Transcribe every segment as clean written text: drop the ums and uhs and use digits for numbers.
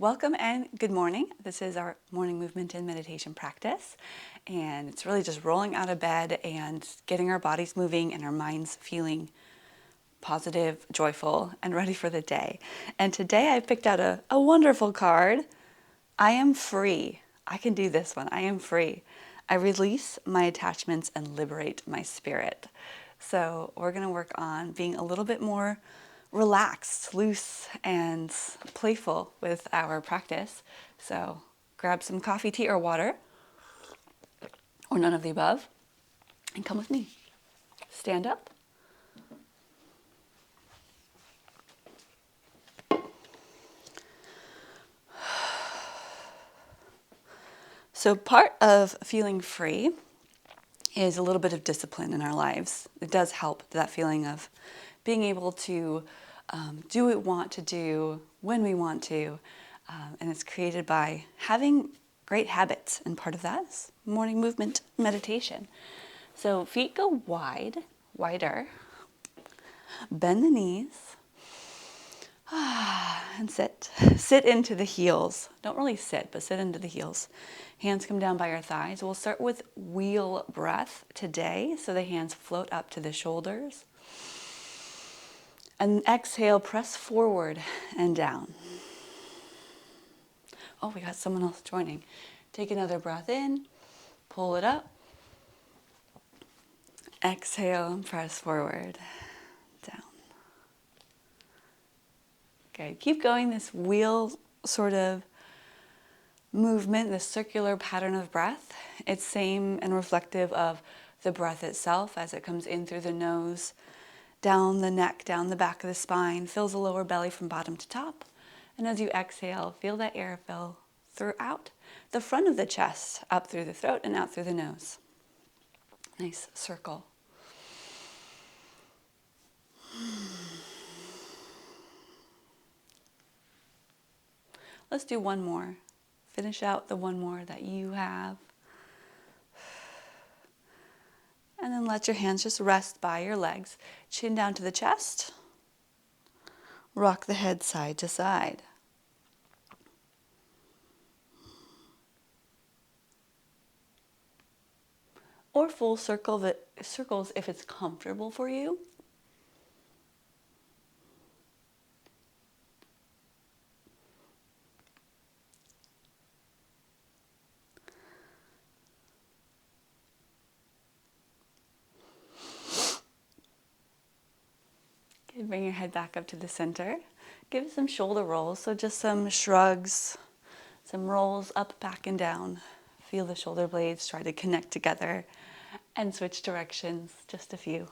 Welcome and good morning. This is our morning movement and meditation practice, and it's really just rolling out of bed and getting our bodies moving and our minds feeling positive, joyful, and ready for the day. And today I picked out a wonderful card. I am free. I can do this one. I am free. I release my attachments and liberate my spirit. So we're going to work on being a little bit more relaxed, loose, and playful with our practice. So grab some coffee, tea, or water, or none of the above, and come with me. Stand up. So part of feeling free is a little bit of discipline in our lives. It does help, that feeling of being able to do what we want to do when we want to. And it's created by having great habits. And part of that is morning movement meditation. So feet go wide, wider. Bend the knees. And sit. Sit into the heels. Don't really sit, but sit into the heels. Hands come down by your thighs. We'll start with wheel breath today. So the hands float up to the shoulders. And exhale, press forward and down. Oh, we got someone else joining. Take another breath in. Pull it up. Exhale and press forward. Down. Okay, keep going this wheel sort of movement, this circular pattern of breath. It's same and reflective of the breath itself as it comes in through the nose, down the neck, down the back of the spine, fills the lower belly from bottom to top. And as you exhale, feel that air fill throughout the front of the chest, up through the throat and out through the nose. Nice circle. Let's do one more. Finish out the one more that you have. And then let your hands just rest by your legs. Chin down to the chest. Rock the head side to side. Or full circles if it's comfortable for you. Okay, bring your head back up to the center. Give it some shoulder rolls, so just some shrugs, some rolls up, back, and down. Feel the shoulder blades try to connect together and switch directions, just a few.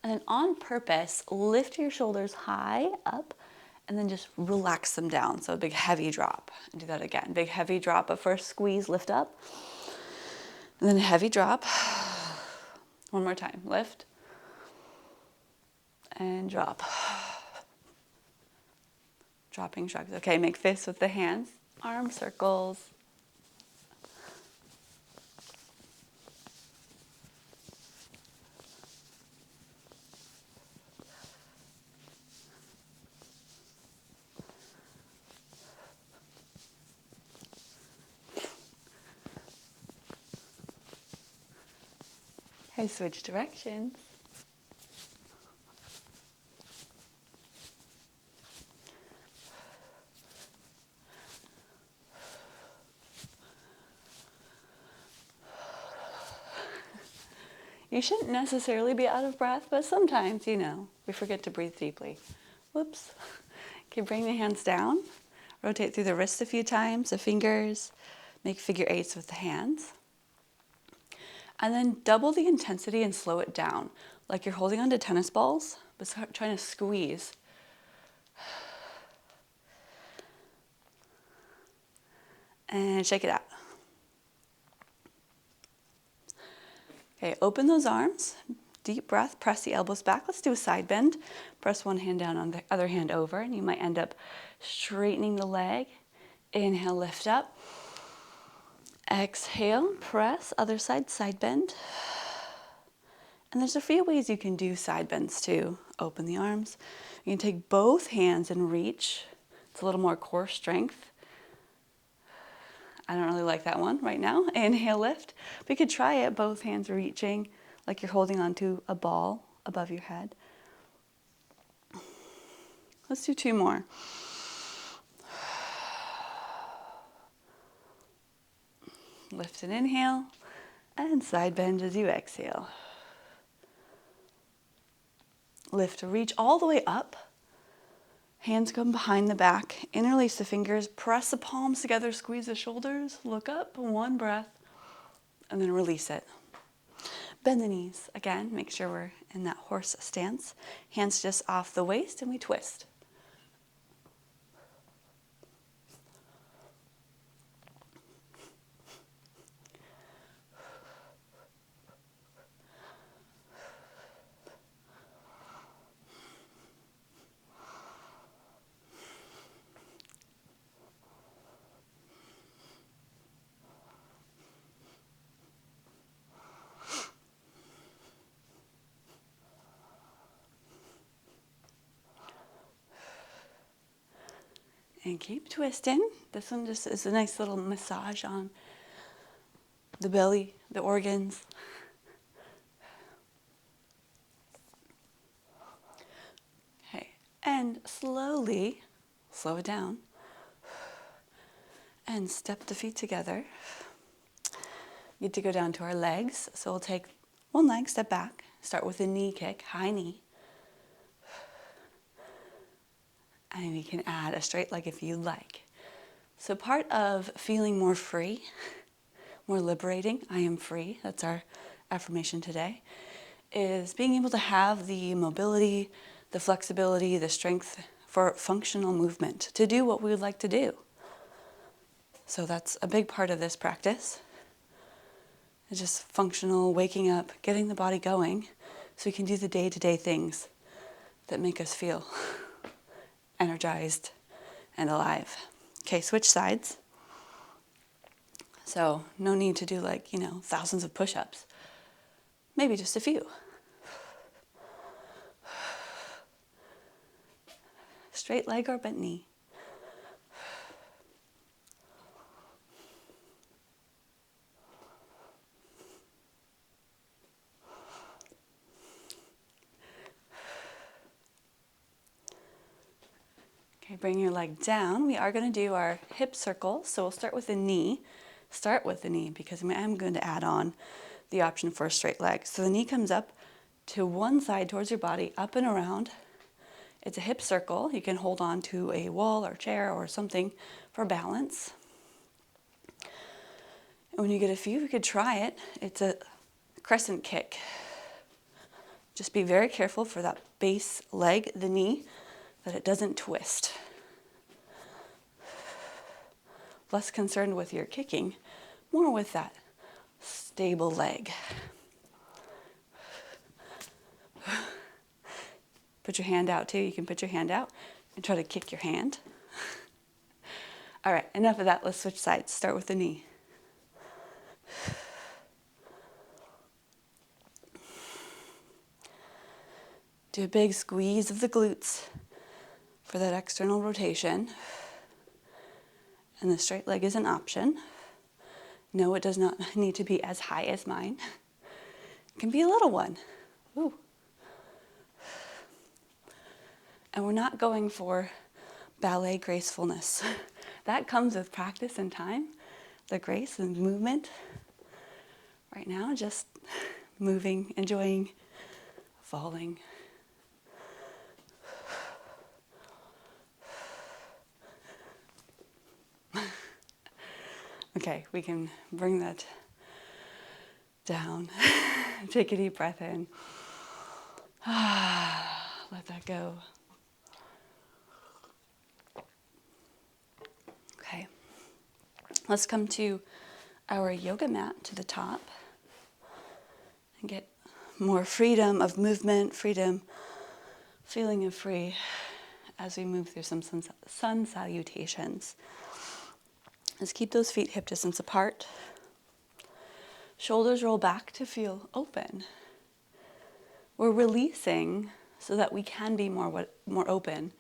And then on purpose, lift your shoulders high up and then just relax them down. So a big heavy drop. And do that again. Big heavy drop, but first squeeze, lift up. And then a heavy drop. One more time. Lift. And drop. Dropping shrugs. Okay, make fists with the hands. Arm circles. Okay, switch directions. You shouldn't necessarily be out of breath, but sometimes, we forget to breathe deeply. Whoops. Okay, bring the hands down. Rotate through the wrists a few times, the fingers. Make figure eights with the hands. And then double the intensity and slow it down. Like you're holding onto tennis balls, but trying to squeeze. And shake it out. Okay, open those arms. Deep breath, press the elbows back. Let's do a side bend. Press one hand down on the other hand over, and you might end up straightening the leg. Inhale, lift up. Exhale, press, other side, side bend. And there's a few ways you can do side bends too. Open the arms, You can take both hands and reach. It's a little more core strength. I don't really like that one right now. Inhale, lift. But you could try it, both hands reaching like you're holding onto a ball above your head. Let's do 2 more. Lift and inhale, and side bend as you exhale. Lift to reach all the way up. Hands come behind the back. Interlace the fingers, press the palms together, squeeze the shoulders, look up, 1 breath, and then release it. Bend the knees. Again, make sure we're in that horse stance. Hands just off the waist, and we twist. And keep twisting. This one just is a nice little massage on the belly, the organs. Okay, and slowly, slow it down. And step the feet together. You get to go down to our legs. So we'll take 1 leg, step back. Start with a knee kick, high knee. And we can add a straight leg if you like. So part of feeling more free, more liberating, I am free, that's our affirmation today, is being able to have the mobility, the flexibility, the strength for functional movement, to do what we would like to do. So that's a big part of this practice. It's just functional, waking up, getting the body going, so we can do the day-to-day things that make us feel energized and alive. Okay, switch sides. So no need to do thousands of push-ups. Maybe just a few. Straight leg or bent knee. Okay, bring your leg down. We are going to do our hip circle. So we'll start with the knee. Start with the knee because I'm going to add on the option for a straight leg. So the knee comes up to one side towards your body, up and around. It's a hip circle. You can hold on to a wall or chair or something for balance. And when you get a few, you could try it. It's a crescent kick. Just be very careful for that base leg, the knee, that it doesn't twist. Less concerned with your kicking, more with that stable leg. Put your hand out too. You can put your hand out and try to kick your hand. All right, enough of that. Let's switch sides. Start with the knee. Do a big squeeze of the glutes for that external rotation. And the straight leg is an option. No, it does not need to be as high as mine. It can be a little one. Ooh. And we're not going for ballet gracefulness. That comes with practice and time, the grace and movement. Right now, just moving, enjoying, falling. Okay, we can bring that down. Take a deep breath in. Let that go. Okay, let's come to our yoga mat to the top and get more freedom of movement, feeling of free as we move through some sun salutations. Let's keep those feet hip distance apart. Shoulders roll back to feel open. We're releasing so that we can be more open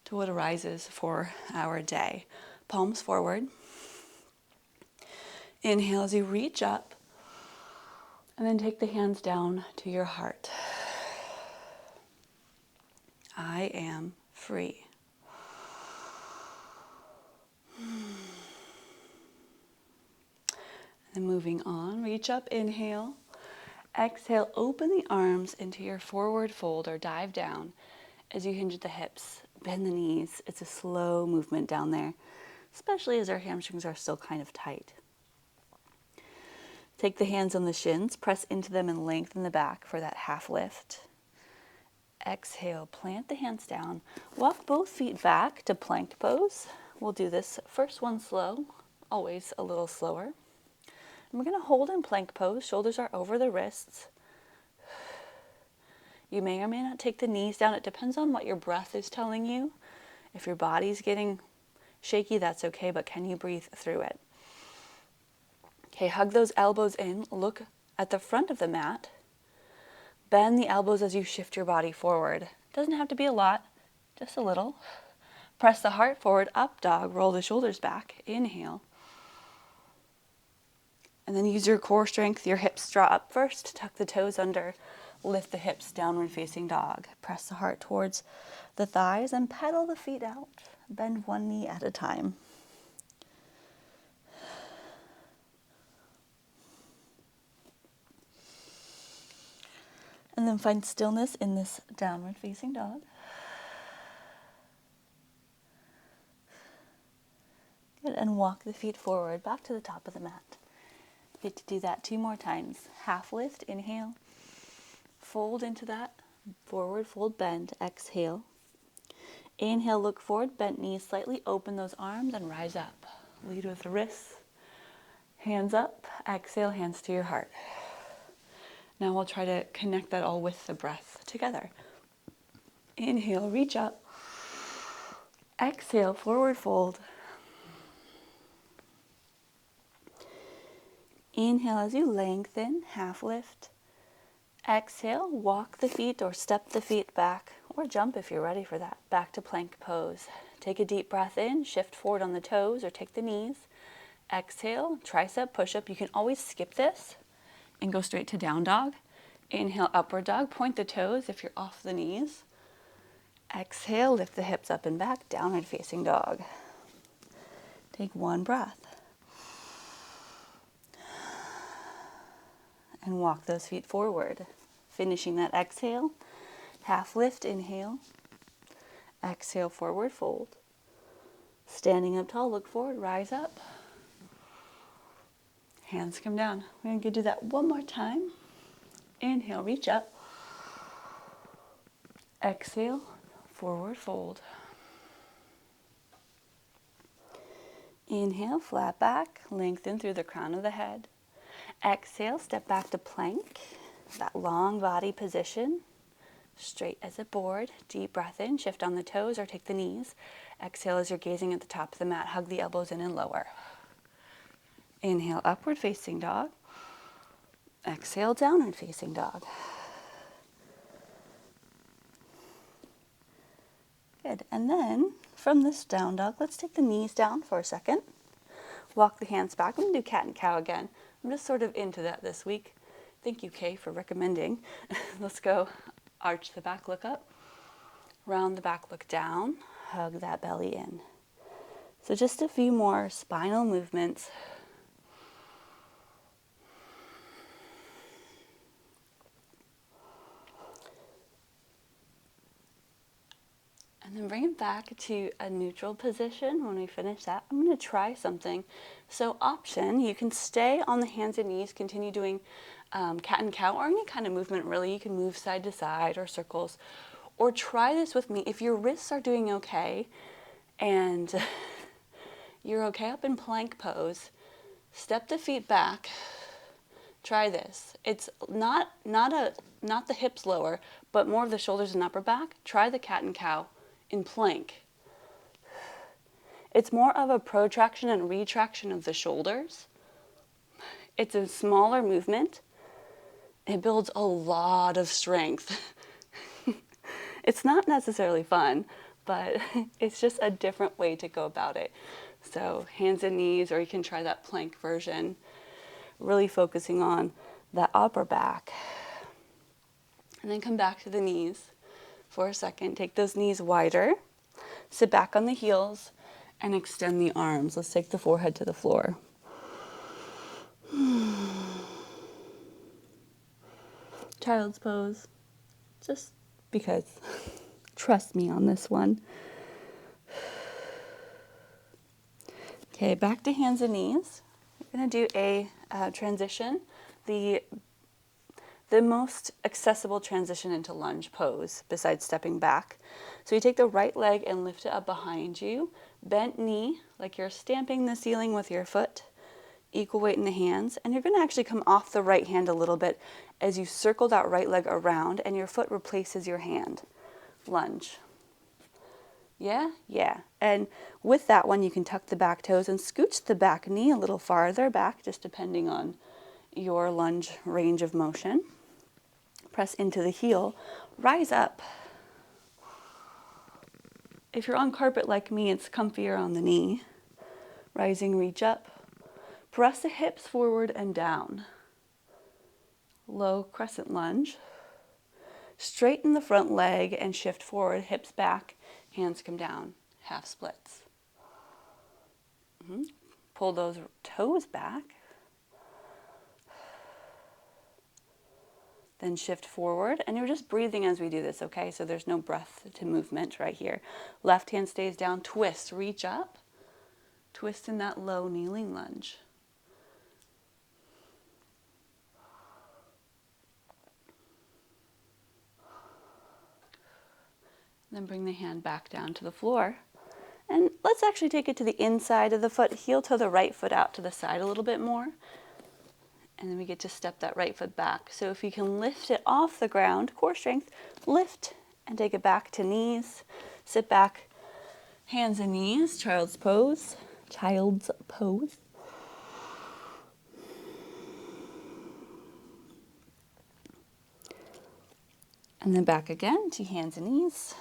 to what arises for our day. Palms forward. Inhale as you reach up, and then take the hands down to your heart. I am free. And moving on, reach up, inhale. Exhale, open the arms into your forward fold or dive down as you hinge at the hips. Bend the knees. It's a slow movement down there, especially as our hamstrings are still kind of tight. Take the hands on the shins, press into them and lengthen the back for that half lift. Exhale, plant the hands down. Walk both feet back to plank pose. We'll do this first one slow, always a little slower. And we're going to hold in plank pose. Shoulders are over the wrists. You may or may not take the knees down. It depends on what your breath is telling you. If your body's getting shaky, that's okay, but can you breathe through it? Okay, hug those elbows in. Look at the front of the mat. Bend the elbows as you shift your body forward. Doesn't have to be a lot, just a little. Press the heart forward, up dog, roll the shoulders back. Inhale. And then use your core strength, your hips draw up first, tuck the toes under, lift the hips, downward facing dog. Press the heart towards the thighs and pedal the feet out. Bend one knee at a time. And then find stillness in this downward facing dog. Good, and walk the feet forward, back to the top of the mat. Get to do that 2 more times. Half lift, inhale. Fold into that, forward fold, bend, exhale. Inhale, look forward, bent knees, slightly open those arms and rise up. Lead with the wrists, hands up, exhale, hands to your heart. Now we'll try to connect that all with the breath together. Inhale, reach up. Exhale, forward fold. Inhale as you lengthen, half lift. Exhale, walk the feet or step the feet back, or jump if you're ready for that, back to plank pose. Take a deep breath in, shift forward on the toes or take the knees. Exhale, tricep push-up. You can always skip this and go straight to down dog. Inhale, upward dog. Point the toes if you're off the knees. Exhale, lift the hips up and back, downward facing dog. Take one breath. And walk those feet forward. Finishing that exhale, half lift, inhale. Exhale, forward fold. Standing up tall, look forward, rise up. Hands come down. We're going to do that one more time. Inhale, reach up. Exhale, forward fold. Inhale, flat back, lengthen through the crown of the head. Exhale, step back to plank, that long body position, straight as a board. Deep breath in, shift on the toes or take the knees. Exhale as you're gazing at the top of the mat, hug the elbows in and lower. Inhale, upward facing dog. Exhale, downward facing dog. Good, and then from this down dog, let's take the knees down for a second. Walk the hands back. I'm going to do cat and cow again. I'm just sort of into that this week. Thank you, Kay, for recommending. Let's go arch the back, look up. Round the back, look down. Hug that belly in. So just a few more spinal movements. And then bring it back to a neutral position. When we finish that, I'm going to try something. So option, you can stay on the hands and knees, continue doing cat and cow or any kind of movement really. You can move side to side or circles. Or try this with me. If your wrists are doing okay and you're okay up in plank pose, step the feet back. Try this. It's not the hips lower, but more of the shoulders and upper back. Try the cat and cow in plank. It's more of a protraction and retraction of the shoulders. It's a smaller movement. It builds a lot of strength. It's not necessarily fun, but it's just a different way to go about it. So hands and knees, or you can try that plank version, really focusing on that upper back. And then come back to the knees for a second. Take those knees wider, sit back on the heels, and extend the arms. Let's take the forehead to the floor. Child's pose, just because. Trust me on this one. Okay, back to hands and knees. We're going to do a transition, the most accessible transition into lunge pose besides stepping back. So you take the right leg and lift it up behind you, bent knee, like you're stamping the ceiling with your foot, equal weight in the hands, and you're going to actually come off the right hand a little bit as you circle that right leg around and your foot replaces your hand. Lunge. Yeah? Yeah. And with that one, you can tuck the back toes and scooch the back knee a little farther back, just depending on your lunge range of motion. Press into the heel, rise up. If you're on carpet like me, it's comfier on the knee. Rising, reach up. Press the hips forward and down. Low crescent lunge. Straighten the front leg and shift forward, hips back, hands come down, half splits. Pull those toes back. Then shift forward, and you're just breathing as we do this, okay? So there's no breath to movement right here. Left hand stays down, twist, reach up. Twist in that low kneeling lunge. Then bring the hand back down to the floor. And let's actually take it to the inside of the foot, heel toe the right foot out to the side a little bit more. And then we get to step that right foot back. So if you can lift it off the ground, core strength, lift and take it back to knees. Sit back, hands and knees, child's pose. Child's pose. And then back again to hands and knees.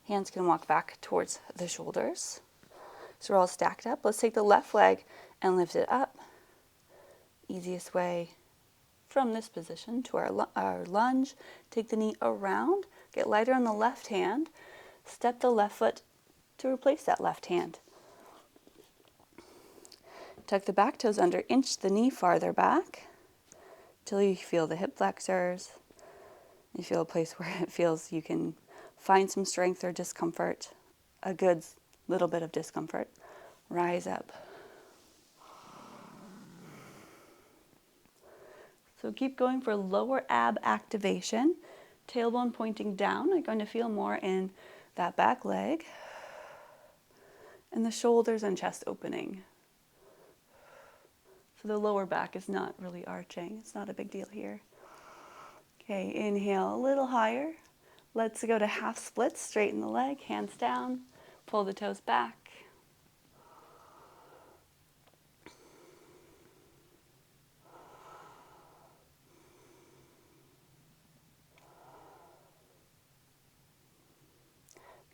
Hands can walk back towards the shoulders. So we're all stacked up. Let's take the left leg and lift it up. Easiest way from this position to our lunge. Take the knee around, get lighter on the left hand, step the left foot to replace that left hand. Tuck the back toes under, inch the knee farther back till you feel the hip flexors. You feel a place where it feels you can find some strength or discomfort, a good little bit of discomfort. Rise up. So keep going for lower ab activation. Tailbone pointing down. I'm going to feel more in that back leg. And the shoulders and chest opening. So the lower back is not really arching. It's not a big deal here. Okay, inhale a little higher. Let's go to half splits. Straighten the leg, hands down. Pull the toes back.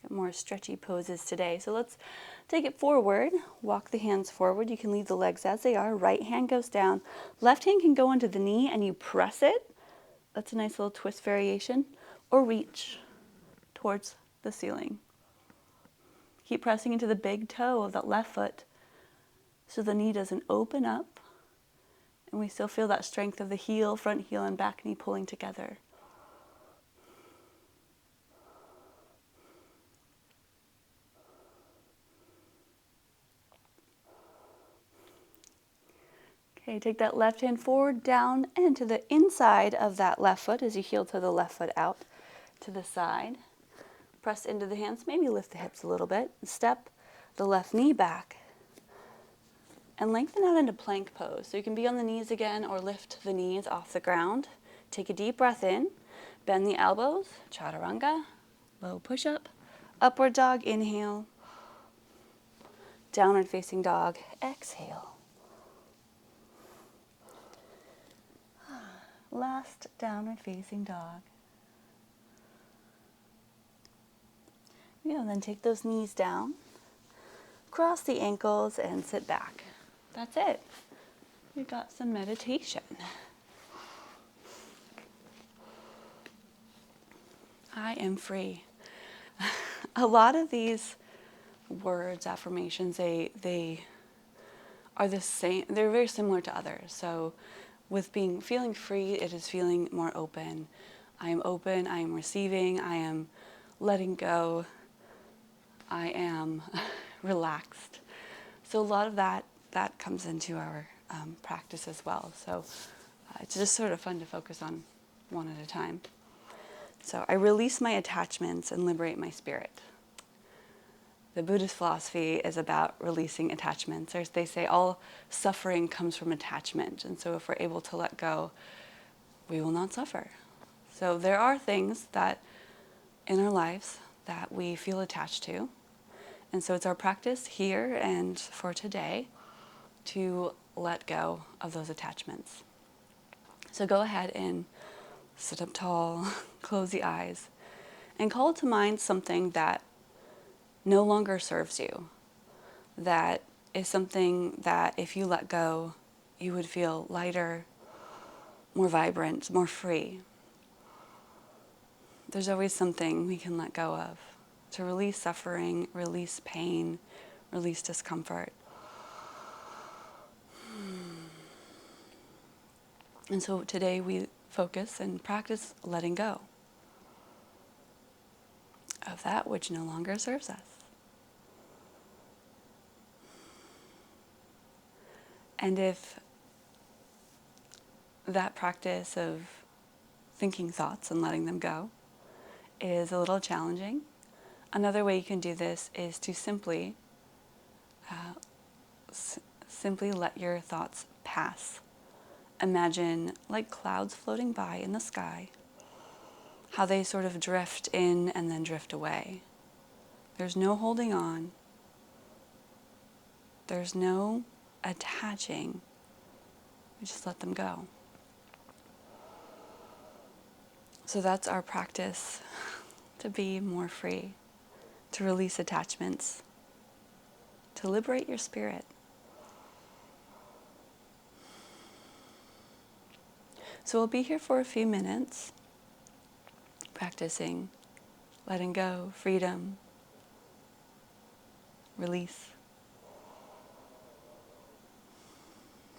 More stretchy poses today. So let's take it forward. Walk the hands forward. You can leave the legs as they are. Right hand goes down. Left hand can go onto the knee and you press it. That's a nice little twist variation. Or reach towards the ceiling. Keep pressing into the big toe of that left foot so the knee doesn't open up. And we still feel that strength of the heel, front heel, and back knee pulling together. Okay, take that left hand forward, down, and to the inside of that left foot as you heel to the left foot out to the side. Press into the hands, maybe lift the hips a little bit. Step the left knee back. And lengthen out into plank pose. So you can be on the knees again or lift the knees off the ground. Take a deep breath in. Bend the elbows, chaturanga, low push-up. Upward dog, inhale. Downward facing dog, exhale. Last downward facing dog. Yeah, and then take those knees down, cross the ankles, and sit back. That's it. We got some meditation. I am free. A lot of these words, affirmations, they are the same. They're very similar to others. So with feeling free, it is feeling more open. I am open, I am receiving, I am letting go, I am relaxed. So a lot of that comes into our practice as well. So it's just sort of fun to focus on one at a time. So I release my attachments and liberate my spirit. The Buddhist philosophy is about releasing attachments. They say all suffering comes from attachment. And so if we're able to let go, we will not suffer. So there are things that in our lives that we feel attached to. And so it's our practice here and for today to let go of those attachments. So go ahead and sit up tall, close the eyes, and call to mind something that no longer serves you. That is something that if you let go, you would feel lighter, more vibrant, more free. There's always something we can let go of to release suffering, release pain, release discomfort. And so today we focus and practice letting go of that which no longer serves us. And if that practice of thinking thoughts and letting them go is a little challenging, another way you can do this is to simply let your thoughts pass. Imagine like clouds floating by in the sky, how they sort of drift in and then drift away. There's no holding on. There's no attaching. We just let them go. So that's our practice to be more free, to release attachments, to liberate your spirit. So we'll be here for a few minutes, practicing letting go, freedom, release.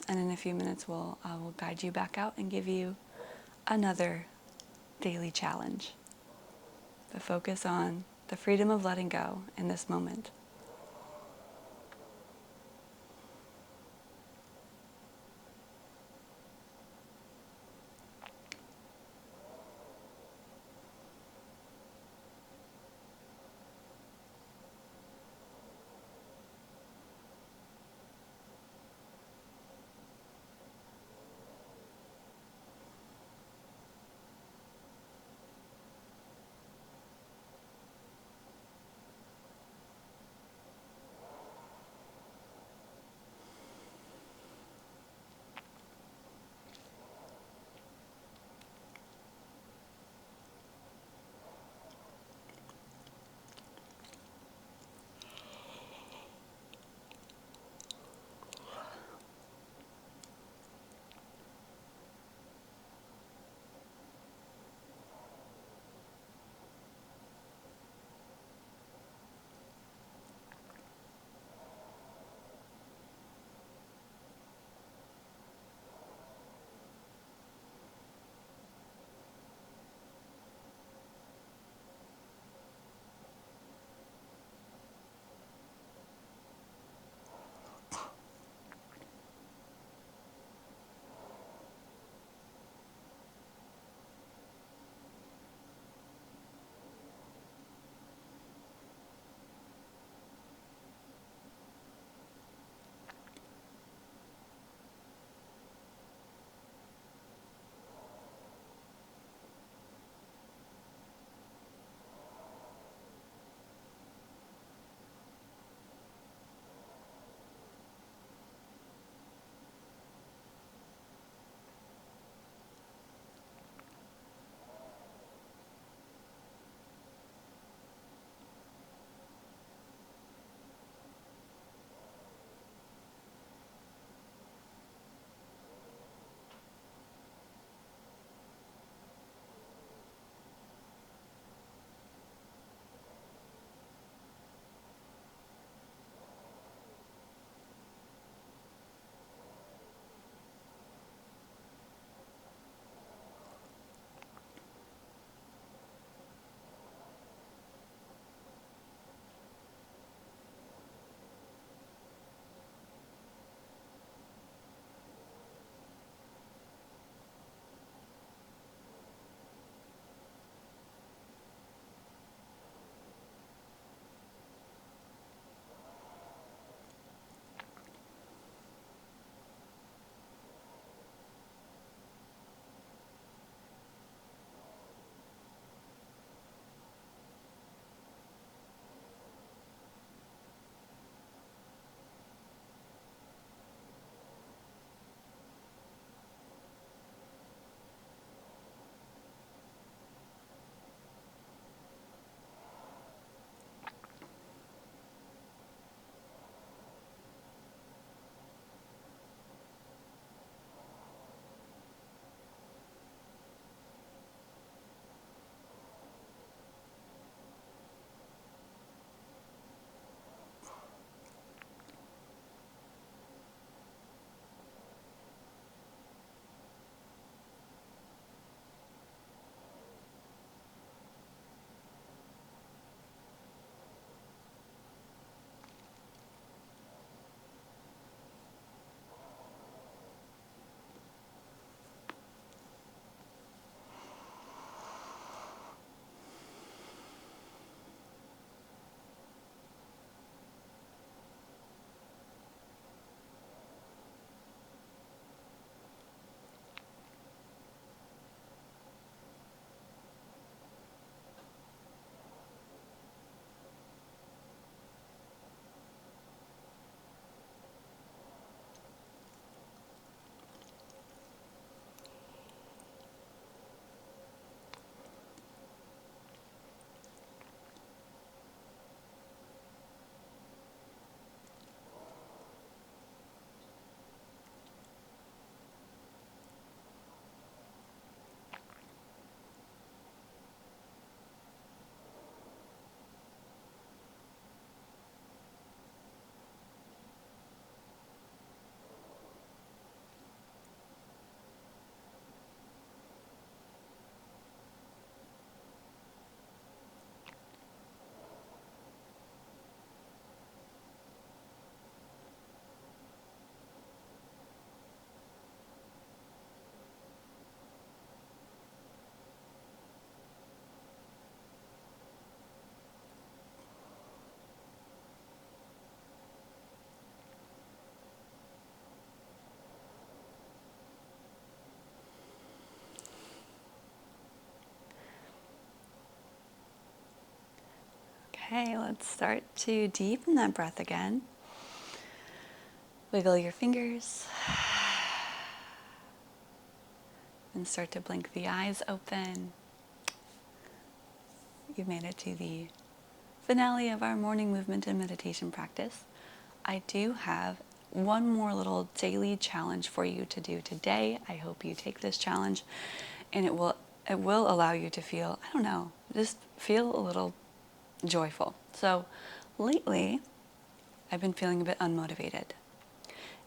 And in a few minutes, I will guide you back out and give you another daily challenge. The focus on the freedom of letting go in this moment. Okay, let's start to deepen that breath again. Wiggle your fingers and start to blink the eyes open. You've made it to the finale of our morning movement and meditation practice. I do have one more little daily challenge for you to do today. I hope you take this challenge and it will allow you to feel, I don't know, just feel a little joyful. So lately, I've been feeling a bit unmotivated.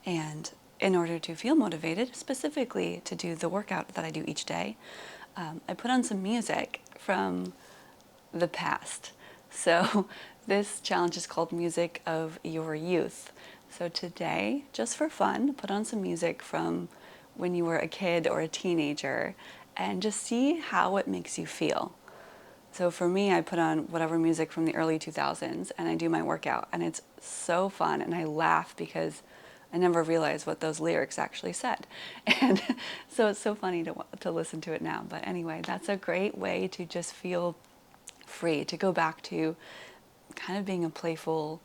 And in order to feel motivated, specifically to do the workout that I do each day, I put on some music from the past. So this challenge is called Music of Your Youth. So today, just for fun, put on some music from when you were a kid or a teenager and just see how it makes you feel. So for me, I put on whatever music from the early 2000s and I do my workout, and it's so fun, and I laugh because I never realized what those lyrics actually said. And so it's so funny to listen to it now. But anyway, that's a great way to just feel free, to go back to kind of being a playful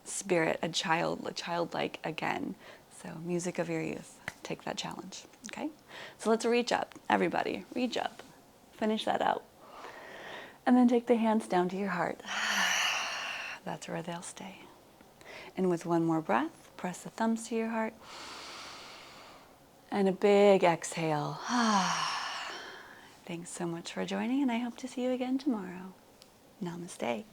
spirit, a childlike again. So music of your youth, take that challenge, okay? So let's reach up, everybody, reach up. Finish that out. And then take the hands down to your heart. That's where they'll stay. And with one more breath, press the thumbs to your heart. And a big exhale. Thanks so much for joining, and I hope to see you again tomorrow. Namaste.